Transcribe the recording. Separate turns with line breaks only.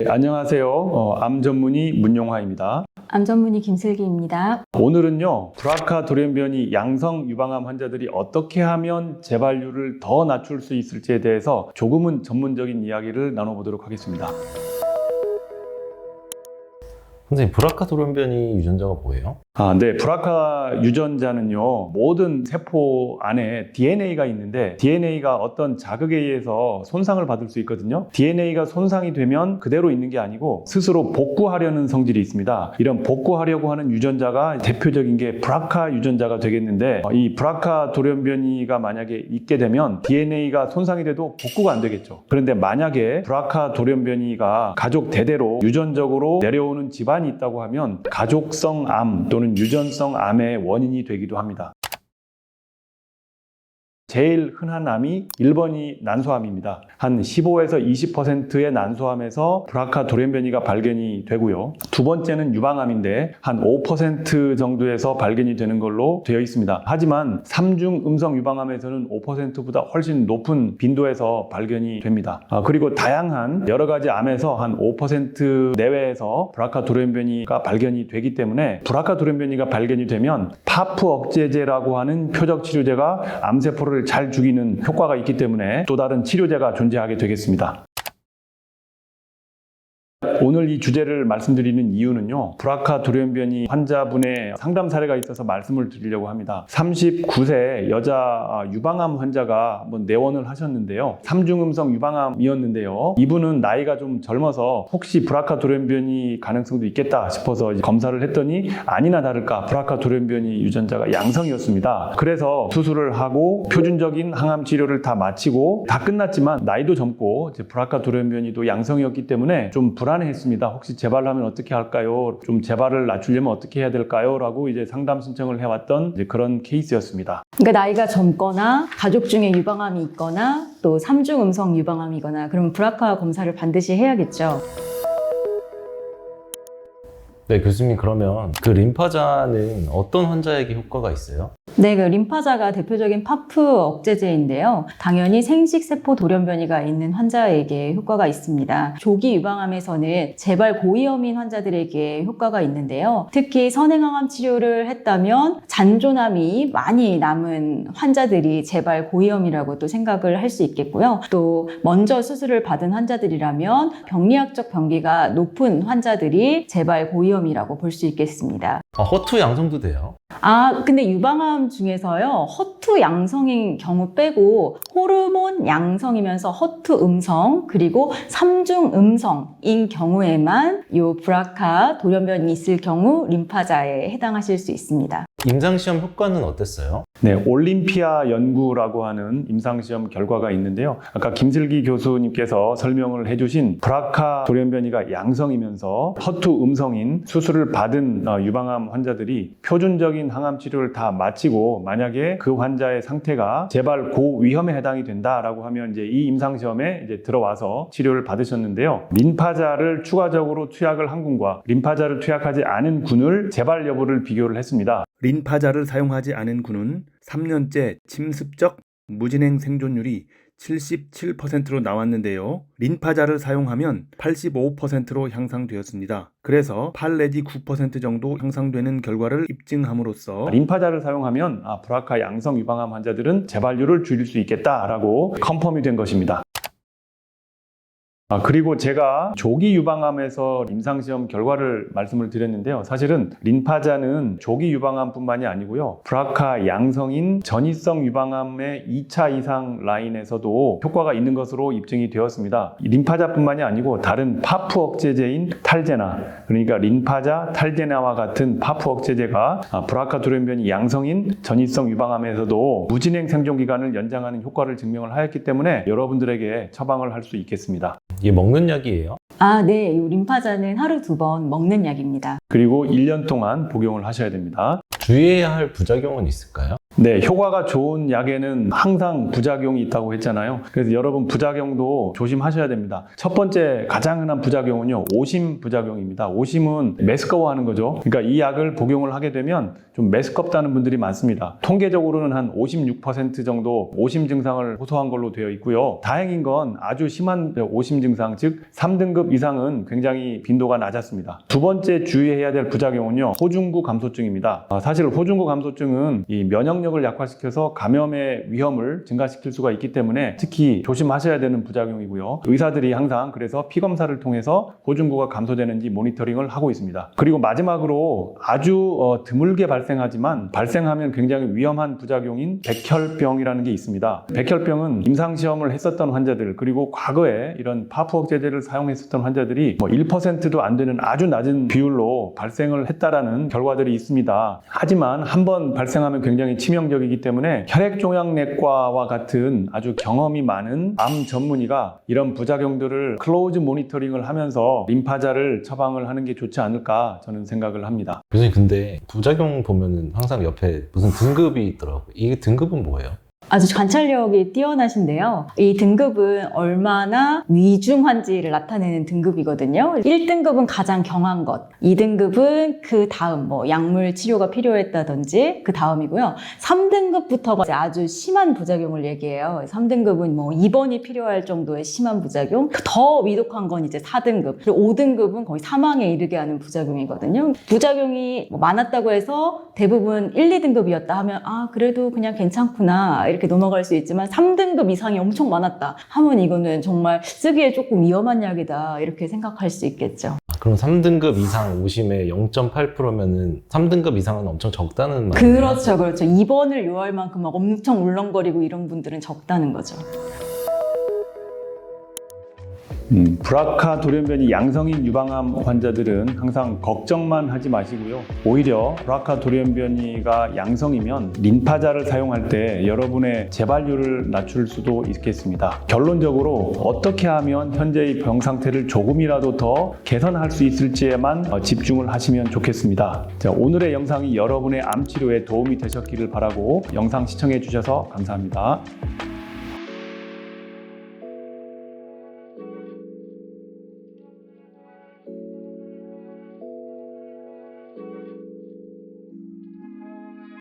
안녕하세요. 암 전문의 문용화입니다.
암 전문의 김슬기입니다.
오늘은요, 브라카 돌연변이 양성 유방암 환자들이 어떻게 하면 재발률을 더 낮출 수 있을지에 대해서 조금은 전문적인 이야기를 나눠보도록 하겠습니다.
선생님, 브라카 돌연변이 유전자가 뭐예요?
네. 브라카 유전자는요, 모든 세포 안에 DNA가 있는데 DNA가 어떤 자극에 의해서 손상을 받을 수 있거든요. DNA가 손상이 되면 그대로 있는 게 아니고 스스로 복구하려는 성질이 있습니다. 이런 복구하려고 하는 유전자가 대표적인 게 브라카 유전자가 되겠는데, 이 브라카 돌연변이가 만약에 있게 되면 DNA가 손상이 돼도 복구가 안 되겠죠. 그런데 만약에 브라카 돌연변이가 가족 대대로 유전적으로 내려오는 집안이 있다고 하면 가족성 암 또는 유전성 암의 원인이 되기도 합니다. 제일 흔한 암이 1번이 난소암입니다. 한 15에서 20%의 난소암에서 브라카 돌연변이가 발견이 되고요. 두 번째는 유방암인데 한 5% 정도에서 발견이 되는 걸로 되어 있습니다. 하지만 3중 음성 유방암에서는 5%보다 훨씬 높은 빈도에서 발견이 됩니다. 그리고 다양한 여러 가지 암에서 한 5% 내외에서 브라카 돌연변이가 발견이 되기 때문에 브라카 돌연변이가 발견이 되면 파프 억제제라고 하는 표적 치료제가 암세포를 잘 죽이는 효과가 있기 때문에 또 다른 치료제가 존재하게 되겠습니다. 오늘 이 주제를 말씀드리는 이유는요, 브라카 돌연변이 환자분의 상담 사례가 있어서 말씀을 드리려고 합니다. 39세 여자 유방암 환자가 한번 내원을 하셨는데요. 3중 음성 유방암이었는데요. 이분은 나이가 좀 젊어서 혹시 브라카 돌연변이 가능성도 있겠다 싶어서 검사를 했더니 아니나 다를까 브라카 돌연변이 유전자가 양성이었습니다. 그래서 수술을 하고 표준적인 항암 치료를 다 마치고 다 끝났지만 나이도 젊고 이제 브라카 돌연변이도 양성이었기 때문에 좀 불안했습니다. 혹시 재발하면 어떻게 할까요? 좀 재발을 낮추려면 어떻게 해야 될까요? 라고 이제 상담 신청을 해왔던 이제 그런 케이스였습니다.
그러니까 나이가 젊거나 가족 중에 유방암이 있거나 또 3중 음성 유방암이거나 그럼 브라카 검사를 반드시 해야겠죠.
네, 교수님, 그러면 그 림파자는 어떤 환자에게 효과가 있어요?
네, 그 림파자가 대표적인 파프 억제제인데요. 당연히 생식세포 돌연변이가 있는 환자에게 효과가 있습니다. 조기 유방암에서는 재발 고위험인 환자들에게 효과가 있는데요. 특히 선행항암 치료를 했다면 잔존암이 많이 남은 환자들이 재발 고위험이라고 또 생각을 할 수 있겠고요. 또 먼저 수술을 받은 환자들이라면 병리학적 병기가 높은 환자들이 재발 고위험이라고 볼 수 있겠습니다.
허투 양성도 돼요?
근데 유방암 중에서요, 허투 양성인 경우 빼고 호르몬 양성이면서 허투 음성 그리고 3중 음성인 경우에만 요 브라카 돌연변이 있을 경우 림파자에 해당하실 수 있습니다.
임상시험 효과는 어땠어요?
네, 올림피아 연구라고 하는 임상시험 결과가 있는데요. 아까 김슬기 교수님께서 설명을 해주신 브라카 돌연변이가 양성이면서 허투 음성인 수술을 받은 유방암 환자들이 표준적인 항암 치료를 다 마치고 만약에 그 환자의 상태가 재발 고위험에 해당이 된다라고 하면 이제 이 임상시험에 이제 들어와서 치료를 받으셨는데요. 림파자를 추가적으로 투약을 한 군과 림파자를 투약하지 않은 군을 재발 여부를 비교를 했습니다. 림파자를 사용하지 않은 군은 3년째 침습적 무진행 생존율이 77%로 나왔는데요. 림파자를 사용하면 85%로 향상되었습니다. 그래서 8 내지 9% 정도 향상되는 결과를 입증함으로써 림파자를 사용하면 브라카 양성 유방암 환자들은 재발률을 줄일 수 있겠다라고 컨펌이 된 것입니다. 그리고 제가 조기 유방암에서 임상시험 결과를 말씀을 드렸는데요. 사실은 림파자는 조기 유방암뿐만이 아니고요. 브라카 양성인 전이성 유방암의 2차 이상 라인에서도 효과가 있는 것으로 입증이 되었습니다. 림파자뿐만이 아니고 다른 파프 억제제인 탈제나, 그러니까 림파자, 탈제나와 같은 파프 억제제가 브라카 돌연변이 양성인 전이성 유방암에서도 무진행 생존 기간을 연장하는 효과를 증명을 하였기 때문에 여러분들에게 처방을 할 수 있겠습니다.
이게 먹는 약이에요?
네. 이 림파자는 하루 2번 먹는 약입니다.
그리고 1년 동안 복용을 하셔야 됩니다.
주의해야 할 부작용은 있을까요?
네, 효과가 좋은 약에는 항상 부작용이 있다고 했잖아요. 그래서 여러분 부작용도 조심하셔야 됩니다. 첫 번째 가장 흔한 부작용은요, 오심 부작용입니다. 오심은 메스꺼워하는 거죠. 그러니까 이 약을 복용을 하게 되면 좀 메스껍다는 분들이 많습니다. 통계적으로는 한 56% 정도 오심 증상을 호소한 걸로 되어 있고요. 다행인 건 아주 심한 오심 증상, 즉 3등급 이상은 굉장히 빈도가 낮았습니다. 두 번째 주의해야 될 부작용은요, 호중구 감소증입니다. 사실 호중구 감소증은 이 면역력을 약화시켜서 감염의 위험을 증가시킬 수가 있기 때문에 특히 조심하셔야 되는 부작용이고요. 의사들이 항상 그래서 피검사를 통해서 호중구가 감소되는지 모니터링을 하고 있습니다. 그리고 마지막으로 아주 드물게 발생하지만 발생하면 굉장히 위험한 부작용인 백혈병이라는 게 있습니다. 백혈병은 임상시험을 했었던 환자들, 그리고 과거에 이런 파프 억제제를 사용했었던 환자들이 1%도 안 되는 아주 낮은 비율로 발생을 했다라는 결과들이 있습니다. 하지만 한번 발생하면 굉장히 치명적이기 때문에 혈액종양내과와 같은 아주 경험이 많은 암 전문의가 이런 부작용들을 클로즈 모니터링을 하면서 림파자를 처방을 하는 게 좋지 않을까 저는 생각을 합니다.
교수님, 근데 부작용 보면은 항상 옆에 무슨 등급이 있더라고요. 이게 등급은 뭐예요?
아주 관찰력이 뛰어나신데요. 이 등급은 얼마나 위중한지를 나타내는 등급이거든요. 1등급은 가장 경한 것, 2등급은 그 다음 약물 치료가 필요했다든지 그 다음이고요. 3등급부터가 아주 심한 부작용을 얘기해요. 3등급은 입원이 필요할 정도의 심한 부작용, 더 위독한 건 이제 4등급, 그리고 5등급은 거의 사망에 이르게 하는 부작용이거든요. 부작용이 많았다고 해서 대부분 1, 2등급이었다 하면 그래도 그냥 괜찮구나 이렇게 넘어갈 수 있지만 3등급 이상이 엄청 많았다 하면 이거는 정말 쓰기에 조금 위험한 약이다 이렇게 생각할 수 있겠죠.
그럼 3등급 이상 오심의 0.8%면은 3등급 이상은 엄청 적다는 말이에요?
그렇죠. 입원을 요할 만큼 막 엄청 울렁거리고 이런 분들은 적다는 거죠.
브라카 돌연변이 양성인 유방암 환자들은 항상 걱정만 하지 마시고요. 오히려 브라카 돌연변이가 양성이면 림파자를 사용할 때 여러분의 재발률을 낮출 수도 있겠습니다. 결론적으로 어떻게 하면 현재의 병 상태를 조금이라도 더 개선할 수 있을지에만 집중을 하시면 좋겠습니다. 자, 오늘의 영상이 여러분의 암 치료에 도움이 되셨기를 바라고 영상 시청해 주셔서 감사합니다.